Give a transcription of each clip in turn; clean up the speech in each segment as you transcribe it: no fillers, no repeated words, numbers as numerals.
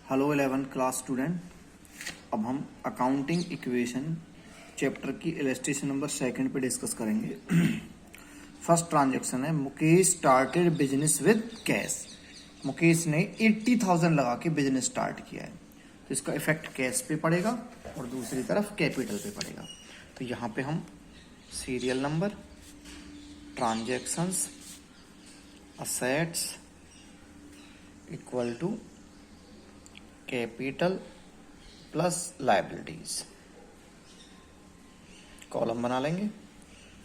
Hello 11th class student. अब हम accounting equation chapter की इलस्ट्रेशन नंबर 2 पे डिस्कस करेंगे। फर्स्ट ट्रांजैक्शन है Mukesh started business with cash. Mukesh ने 80,000 लगा के बिजनेस स्टार्ट किया है, तो इसका इफेक्ट कैश पे पड़ेगा और दूसरी तरफ कैपिटल पे पड़ेगा। तो यहाँ पे हम serial number, transactions, assets equal to capital plus liabilities column बना लेंगे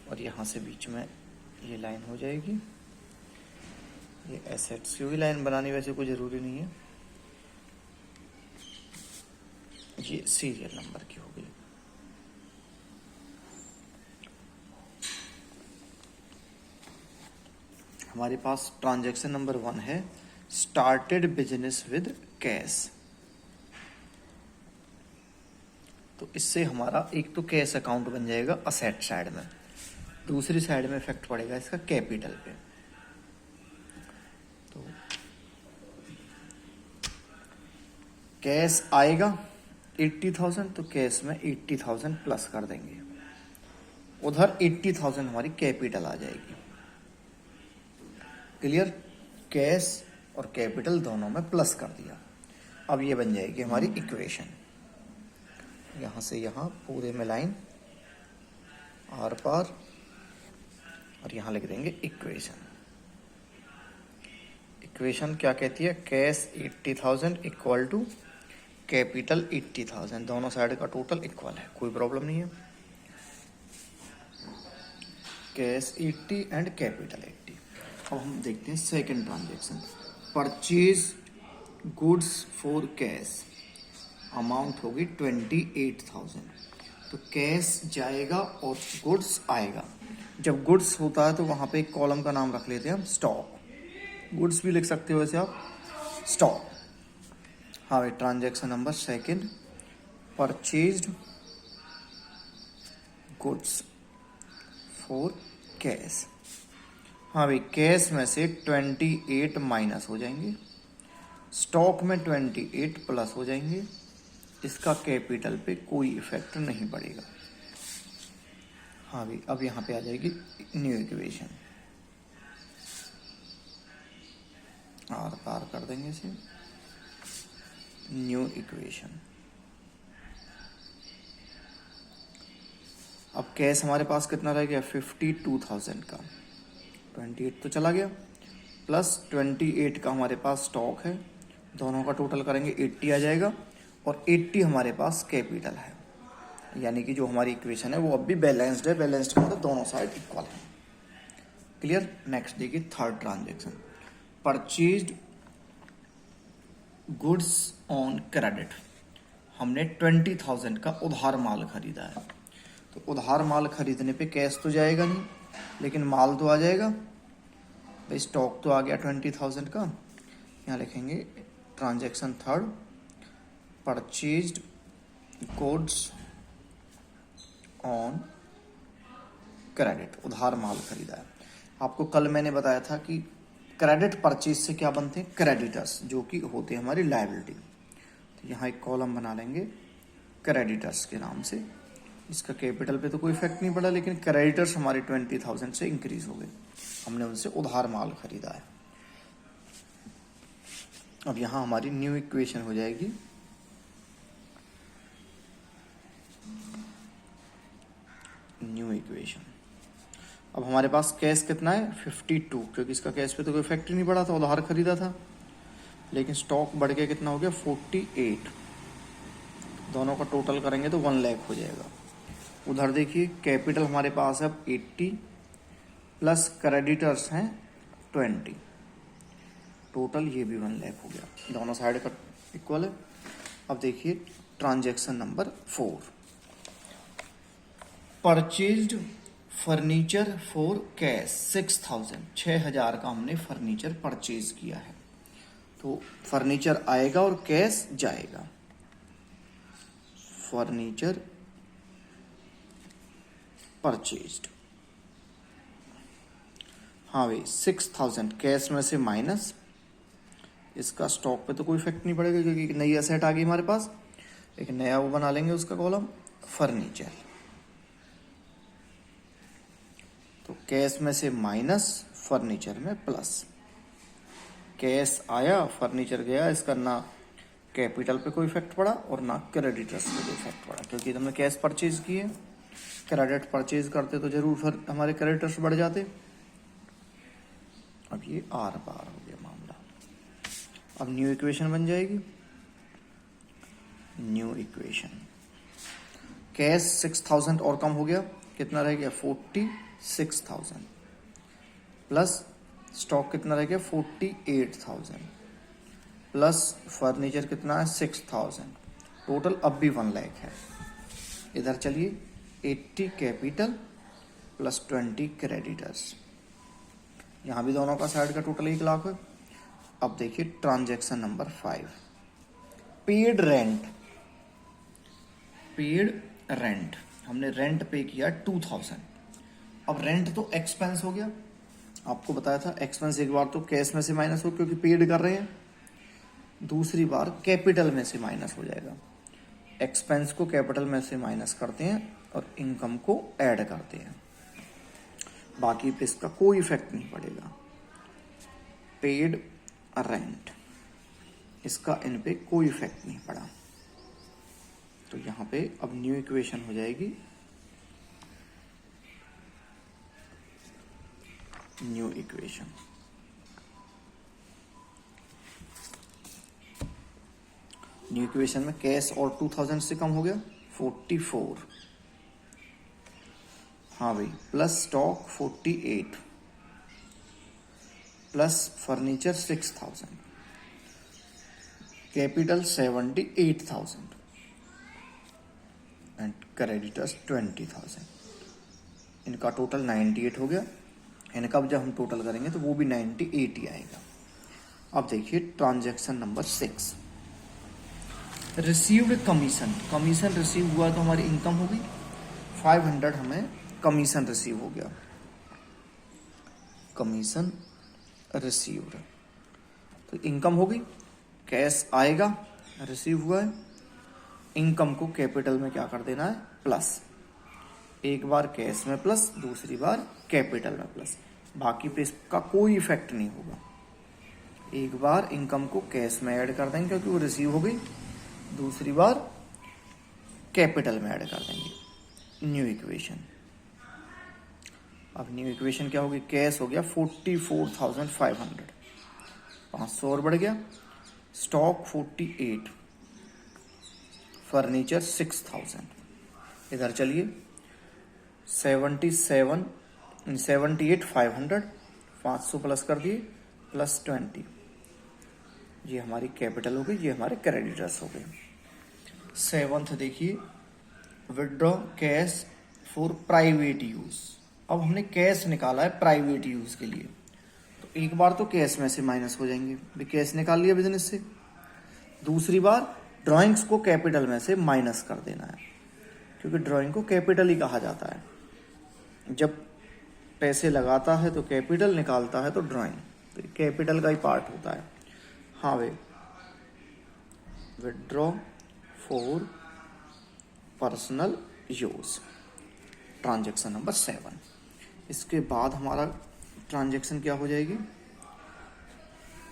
और यहाँ से बीच में ये लाइन हो जाएगी। ये एसेट्स की भी लाइन बनानी वैसे कोई ज़रूरी नहीं है, ये सीरियल नंबर की होगी। हमारे पास ट्रांजैक्शन नंबर 1 है स्टार्टेड बिजनेस विद कैश। तो इससे हमारा एक तो कैश अकाउंट बन जाएगा असेट साइड में, दूसरी साइड में इफेक्ट पड़ेगा इसका कैपिटल पे। तो कैश आएगा 80,000, तो कैश में 80,000 प्लस कर देंगे, उधर 80,000 हमारी कैपिटल आ जाएगी। क्लियर? कैश और कैपिटल दोनों में प्लस कर दिया। अब ये बन जाएगी हमारी इक्वेशन। यहाँ से यहाँ पूरे में लाइन आर पार और यहाँ लिख देंगे इक्वेशन। इक्वेशन क्या कहती है? कैश 80,000 इक्वल टू कैपिटल 80,000, दोनों साइड का टोटल इक्वल है, कोई प्रॉब्लम नहीं है। Cash 80 and capital 80। अब हम देखते हैं second transaction, purchase goods for cash. Amount होगी 28,000। तो कैश जाएगा और गुड्स आएगा। जब गुड्स होता है तो वहाँ पे एक कॉलम का नाम रख लेते हैं हम स्टॉक। गुड्स भी लिख सकते हो वैसे आप, स्टॉक। हाँ भाई, transaction number 2, purchased goods for cash. हाँ भाई, कैश में से 28 माइनस हो जाएंगे, स्टॉक में 28 प्लस हो जाएंगे। इसका कैपिटल पे कोई इफेक्ट नहीं पड़ेगा। हाँ भाई, अब यहाँ पे आ जाएगी न्यू इक्वेशन, आर पार कर देंगे इसे, न्यू इक्वेशन। अब कैश हमारे पास कितना रह गया? 52,000 का, 28 तो चला गया, प्लस 28 का हमारे पास स्टॉक है, दोनों का टोटल करेंगे 80 आ जाएगा, और 80 हमारे पास कैपिटल है। यानी कि जो हमारी इक्वेशन है वो अब भी बैलेंस्ड है। बैलेंस्ड मतलब दोनों साइड इक्वल है। क्लियर? नेक्स्ट देखिए third transaction, purchased goods on credit. हमने 20,000 का उधार माल खरीदा है। तो उधार माल खरीदने पे कैश तो जाएगा नहीं, लेकिन माल तो आ जाएगा भाई। स्टॉक तो आ गया 20,000 का। यहाँ लिखेंगे transaction third, purchased goods on credit. उधार माल खरीदा है। आपको कल मैंने बताया था कि क्रेडिट परचेज से क्या बनते हैं? क्रेडिटर्स, जो कि होते हैं हमारी लायबिलिटी। तो यहाँ एक कॉलम बना लेंगे क्रेडिटर्स के नाम से। इसका कैपिटल पे तो कोई इफेक्ट नहीं पड़ा, लेकिन क्रेडिटर्स हमारे 20,000 से इंक्रीज हो गए, हमने उनसे उधार माल खरीदा है। अब यहाँ हमारी न्यू इक्वेशन हो जाएगी, न्यू इक्वेशन। अब हमारे पास कैश कितना है? 52, क्योंकि इसका कैश पे तो कोई इफेक्ट ही नहीं पड़ा था, उधार खरीदा था। लेकिन स्टॉक बढ़ के कितना हो गया? 48। दोनों का टोटल करेंगे तो 1 लाख हो जाएगा। उधर देखिए कैपिटल हमारे पास है अब 80, प्लस क्रेडिटर्स हैं 20, टोटल ये भी 1 लाख हो गया। दोनों साइड का इक्वल है। अब देखिए transaction number 4, purchased furniture for cash 6,000। 6,000 का हमने फर्नीचर परचेज किया है। तो फर्नीचर आएगा और कैश जाएगा। फर्नीचर परचेज्ड, हाँ भाई 6,000 कैश में से माइनस, इसका स्टॉक पे तो कोई इफेक्ट नहीं पड़ेगा क्योंकि एक नई एसेट आ गई हमारे पास, एक नया वो बना लेंगे उसका कॉलम फर्नीचर। तो कैश में से माइनस, फर्नीचर में प्लस। कैश आया, फर्नीचर गया, इसका ना कैपिटल पे कोई इफेक्ट पड़ा और ना क्रेडिटर्स पे कोई इफेक्ट पड़ा क्योंकि हमने कैश परचेज किए। क्रेडिट परचेज करते तो जरूर फिर हमारे क्रेडिटर्स बढ़ जाते। अब ये आर पार हो गया मामला। अब न्यू इक्वेशन बन जाएगी। न्यू इक्वेशन, कैश 6000 और कम हो गया, कितना रह गया 46,000 प्लस स्टॉक कितना रह गया 48,000 प्लस फर्नीचर कितना है 6,000, टोटल अब भी 1 लाख है। इधर चलिए 80 कैपिटल प्लस 20 क्रेडिटर्स, यहाँ भी दोनों का साइड का टोटल 1 लाख है। अब देखिए transaction number 5, paid rent. Paid rent, हमने रेंट पे किया 2000। अब रेंट तो एक्सपेंस हो गया, आपको बताया था एक्सपेंस एक बार तो कैश में से माइनस हो क्योंकि पेड कर रहे हैं, दूसरी बार कैपिटल में से माइनस हो जाएगा। एक्सपेंस को कैपिटल में से माइनस करते हैं और इनकम को ऐड करते हैं, बाकी पे इसका कोई इफेक्ट नहीं पड़ेगा। पेड रेंट, इसका इन पे कोई इफेक्ट नहीं पड़ा। तो यहां पे अब न्यू इक्वेशन हो जाएगी न्यू इक्वेशन। न्यू इक्वेशन में कैश और 2000 से कम हो गया 44, हाँ भाई, plus stock 48 plus furniture 6000, capital 78,000 and creditors 20,000। इनका टोटल 98 हो गया। इनका जब हम टोटल करेंगे तो वो भी 98 ही आएगा। अब देखिए transaction number 6, received commission. Commission receive हुआ तो हमारी इनकम होगी 500, हमें कमीशन रिसीव हो गया, कमीशन रिसीव्ड। तो इनकम होगी, कैश आएगा, रिसीव हुआ है, इनकम को कैपिटल में क्या कर देना है प्लस, एक बार कैश में प्लस, दूसरी बार कैपिटल में प्लस, बाकी पे इसका कोई इफेक्ट नहीं होगा। एक बार इनकम को कैश में ऐड कर देंगे क्योंकि वो रिसीव हो गई, दूसरी बार कैपिटल में ऐड कर देंगे। न्यू इक्वेशन, अब न्यू इक्वेशन क्या होगी, कैश हो गया 44,500, 500 और बढ़ गया, स्टॉक 48, फर्नीचर 6000। इधर चलिए 78,500, 500 प्लस कर दिए प्लस 20, ये हमारी कैपिटल हो गई, ये हमारे क्रेडिटर्स हो गए। 7th देखिए, withdraw cash for private use. अब हमने कैश निकाला है प्राइवेट यूज के लिए, तो एक बार तो कैश में से माइनस हो जाएंगे, भी कैश निकाल लिया बिजनेस से, दूसरी बार ड्राइंग्स को कैपिटल में से माइनस कर देना है क्योंकि ड्राइंग को कैपिटल ही कहा जाता है। जब पैसे लगाता है तो कैपिटल, निकालता है तो ड्राइंग, तो कैपिटल का ही पार्ट होता है। हाँ भाई, withdraw for personal use, transaction number 7। इसके बाद हमारा ट्रांजैक्शन क्या हो जाएगी,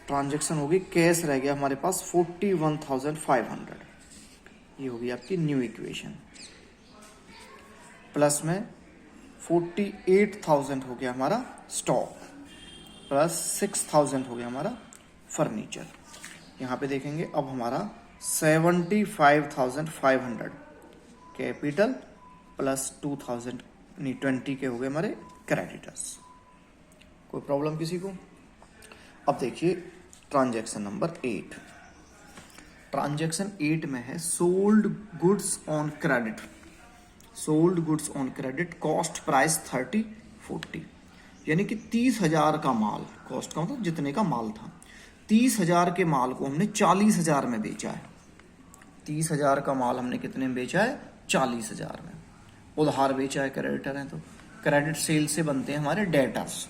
ट्रांजैक्शन होगी, कैश रह गया हमारे पास 41,500, ये होगी आपकी न्यू इक्वेशन, प्लस में 48,000 हो गया हमारा स्टॉक, प्लस 6,000 हो गया हमारा फर्नीचर। यहाँ पे देखेंगे अब हमारा 75,500 कैपिटल प्लस 2000 नहीं 20 के हो गए हमारे क्रेडिटर्स। कोई प्रॉब्लम किसी को? अब देखिए ट्रांजैक्शन नंबर 8। ट्रांजैक्शन 8 में है sold goods on credit. Sold goods on credit, cost price 30/40, यानी कि 30,000 का माल, कॉस्ट का मतलब जितने का माल था, 30,000 के माल को हमने 40,000 में बेचा है। 30,000 का माल हमने कितने में बेचा है? 40,000 में। उधार बेचा है, क्रेडिटर है, तो क्रेडिट सेल से बनते हैं हमारे डेटर्स।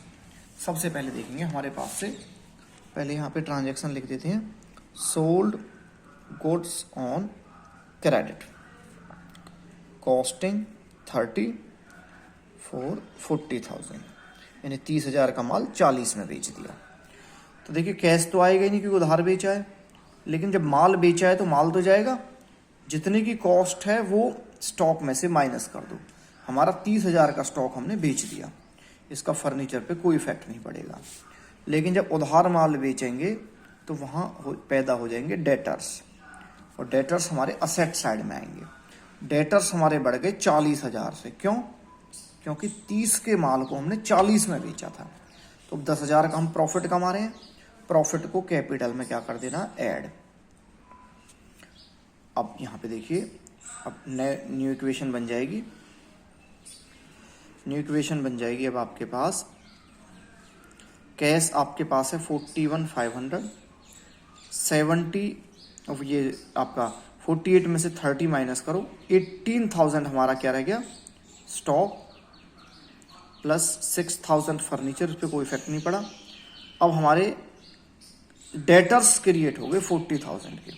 सबसे पहले देखेंगे हमारे पास से पहले यहाँ पे ट्रांजैक्शन लिख देते हैं, sold goods on credit, costing 30 for 40,000, यानी 30,000 का माल 40 में बेच दिया। तो देखिए कैश तो आएगा ही नहीं क्योंकि उधार बेचा है, लेकिन जब माल बेचा है तो माल तो जाएगा, जितने की कॉस्ट है वो स्टॉक में से माइनस कर दो। हमारा 30,000 का स्टॉक हमने बेच दिया, इसका फर्नीचर पे कोई इफेक्ट नहीं पड़ेगा। लेकिन जब उधार माल बेचेंगे तो वहाँ पैदा हो जाएंगे डेटर्स, और डेटर्स हमारे असेट साइड में आएंगे। डेटर्स हमारे बढ़ गए 40,000 से, क्यों? क्योंकि 30 के माल को हमने 40 में बेचा था। तो 10,000 का हम प्रॉफिट कमा रहे हैं, प्रॉफिट को कैपिटल में क्या कर देना, ऐड। अब यहाँ पे देखिए, अब न्यू इक्वेशन बन जाएगी। न्यू इक्वेशन बन जाएगी अब आपके पास, कैश आपके पास है 41,500, 70 अब ये आपका 48 में से 30 माइनस करो, 18,000 हमारा क्या रह गया, स्टॉक, प्लस 6,000 फर्नीचर, उस पर कोई इफेक्ट नहीं पड़ा। अब हमारे डेटर्स क्रिएट हो गए 40,000 के।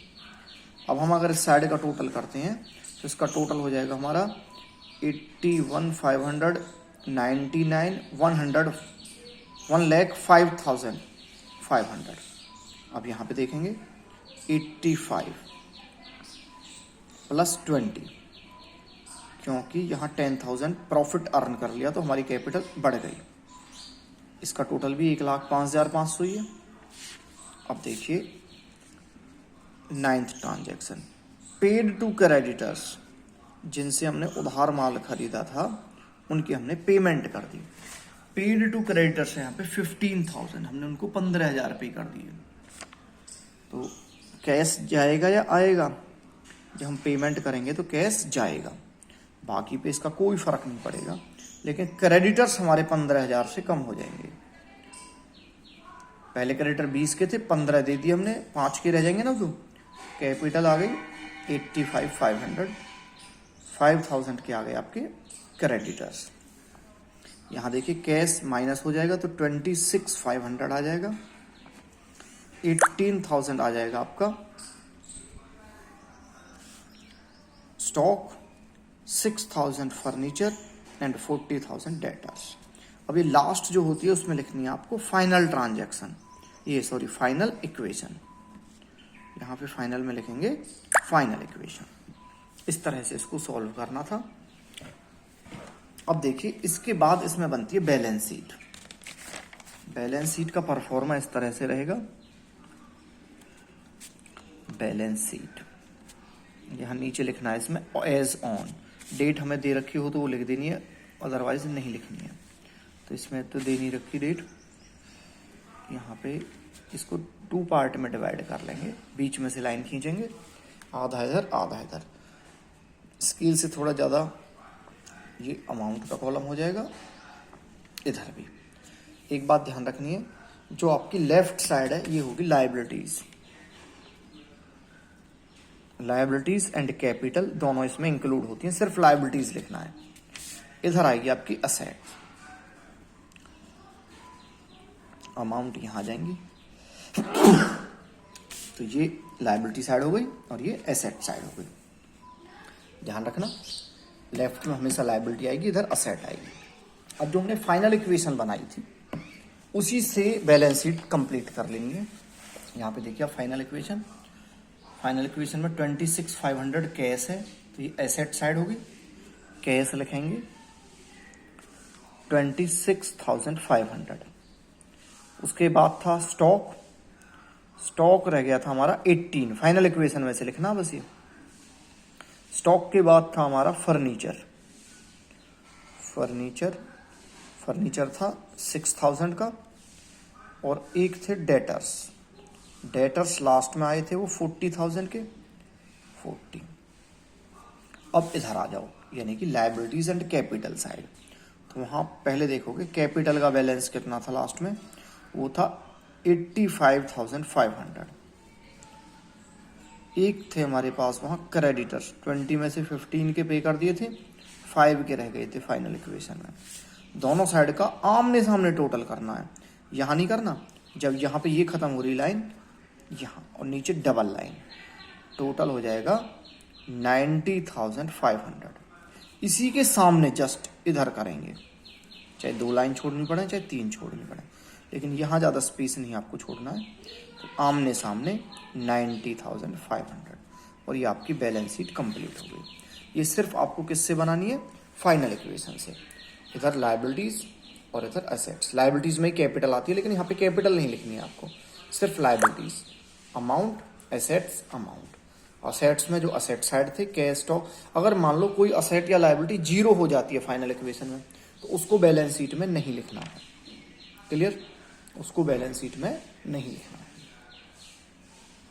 अब हम अगर इस साइड का टोटल करते हैं तो इसका टोटल हो जाएगा हमारा 81,599, 1,05,500। अब यहाँ पे देखेंगे 85 प्लस 20, क्योंकि यहाँ 10,000 प्रॉफिट अर्न कर लिया तो हमारी कैपिटल बढ़ गई। इसका टोटल भी 1,05,500 ही है। अब देखिए 9th transaction, paid to creditors, जिनसे हमने उधार माल खरीदा था उनकी हमने पेमेंट कर दी। पेड टू क्रेडिटर्स यहाँ पे 15,000, हमने उनको 15,000 पे कर दिए। तो कैश जाएगा या आएगा? जब हम पेमेंट करेंगे तो कैश जाएगा, बाकी पे इसका कोई फर्क नहीं पड़ेगा। लेकिन क्रेडिटर्स हमारे 15,000 से कम हो जाएंगे। पहले क्रेडिटर 20 के थे, 15 दे दिए हमने, 5 के रह जाएंगे ना, तो कैपिटल आ गई 85,500, 5,000 के आ गए आपके क्रेडिटर्स। यहाँ देखिए कैश माइनस हो जाएगा तो 26,500 आ जाएगा, 18,000 आ जाएगा आपका स्टॉक, 6,000 फर्नीचर एंड 40,000 डेटर्स। अब ये लास्ट जो होती है उसमें लिखनी है आपको फाइनल ट्रांजैक्शन, फाइनल इक्वेशन। यहाँ पे फाइनल में लिखेंगे फाइनल इक्वेशन। इस तरह से इसको सॉल्व करना था। अब देखिए इसके बाद इसमें बनती है बैलेंस शीट। बैलेंस शीट का परफॉर्मा इस तरह से रहेगा। बैलेंस शीट यहाँ नीचे लिखना है, इसमें एज ऑन, डेट हमें दे रखी हो तो वो लिख देनी है, अदरवाइज नहीं लिखनी है। तो इसमें तो दे नहीं रखी डेट, यहाँ पे इसको 2 पार्ट में डिवाइड कर लेंगे, बीच में से लाइन खींचेंगे, आधा इधर आधा इधर। स्केल से थोड़ा ज़्यादा ये अमाउंट का कॉलम हो जाएगा, इधर भी। एक बात ध्यान रखनी है, जो आपकी लेफ्ट साइड है ये होगी लायबिलिटीज। लायबिलिटीज एंड कैपिटल दोनों इसमें इंक्लूड होती हैं, सिर्फ लायबिलिटीज लिखना है। इधर आएगी आपकी असेट, अमाउंट यहां आ जाएंगी। तो ये लायबिलिटी साइड हो गई और ये एसेट साइड हो गई। ध्यान रखना, लेफ्ट में हमेशा लायबिलिटी आएगी, इधर असेट आएगी। अब जो हमने फाइनल इक्वेशन बनाई थी उसी से बैलेंस शीट कंप्लीट कर लेनी है। यहाँ पे देखिए फाइनल इक्वेशन, फाइनल इक्वेशन में 26,500 कैश है तो ये एसेट साइड होगी, कैश लिखेंगे 26,500। उसके बाद था स्टॉक, स्टॉक रह गया था हमारा 18, फाइनल इक्वेशन में से लिखना बस ये। स्टॉक के बाद था हमारा फर्नीचर, फर्नीचर था 6,000 का, और एक थे डेटर्स, डेटर्स लास्ट में आए थे वो 40,000 के, 40। अब इधर आ जाओ, यानी कि लायबिलिटीज एंड कैपिटल साइड। तो वहाँ पहले देखोगे कैपिटल का बैलेंस कितना था लास्ट में, वो था 85,500। एक थे हमारे पास वहाँ क्रेडिटर्स, 20 में से 15 के पे कर दिए थे, 5 के रह गए थे फाइनल इक्वेशन में। दोनों साइड का आमने सामने टोटल करना है, यहाँ नहीं करना, जब यहाँ पे ये खत्म हो रही लाइन यहाँ और नीचे डबल लाइन, टोटल हो जाएगा 90,500। इसी के सामने जस्ट इधर करेंगे, चाहे 2 लाइन छोड़नी पड़े चाहे 3 छोड़नी पड़े, लेकिन यहाँ ज़्यादा स्पेस नहीं आपको छोड़ना है। तो आमने सामने 90,500 और ये आपकी बैलेंस शीट कंप्लीट हो गई। ये सिर्फ आपको किससे बनानी है? फाइनल इक्वेशन से। इधर लायबिलिटीज़ और इधर असेट्स। लायबिलिटीज़ में कैपिटल आती है, लेकिन यहाँ पे कैपिटल नहीं लिखनी है आपको, सिर्फ liabilities, amount, assets, amount. Assets में जो असेट साइड थे कैश स्टॉक, अगर मान लो कोई असेट या लायबिलिटी जीरो हो जाती है फाइनल इक्वेशन में, तो उसको बैलेंस शीट में नहीं लिखना है। क्लियर? उसको बैलेंस शीट में नहीं लिखना है।